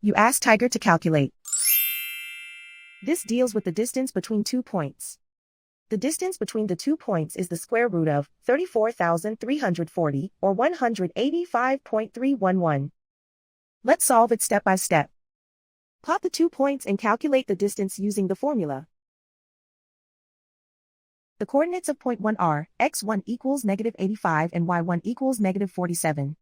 You ask Tiger to calculate. This deals with the distance between 2 points. The distance between the 2 points is the square root of 34,340, or 185.311. Let's solve it step by step. Plot the 2 points and calculate the distance using the formula. The coordinates of point 1 are x1 equals -85 and y1 equals -47.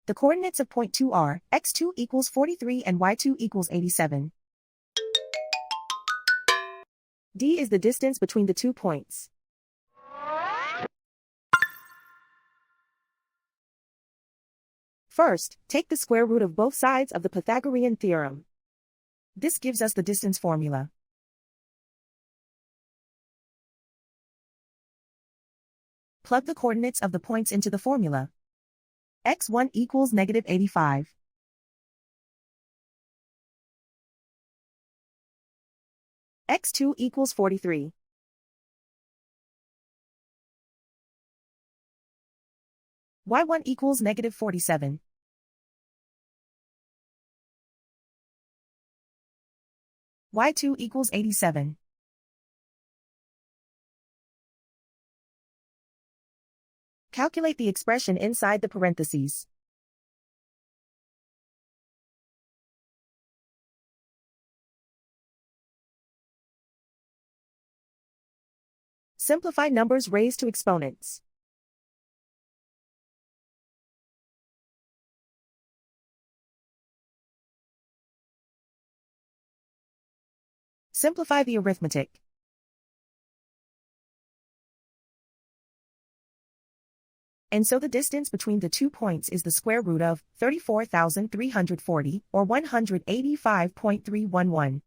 The coordinates of point 2 are x2 equals 43 and y2 equals 87. D is the distance between the 2 points. First, take the square root of both sides of the Pythagorean theorem. This gives us the distance formula. Plug the coordinates of the points into the formula. x1 equals -85. x2 equals 43. y1 equals -47. y2 equals 87. Calculate the expression inside the parentheses. Simplify numbers raised to exponents. Simplify the arithmetic. And so the distance between the 2 points is the square root of 34,340, or 185.311.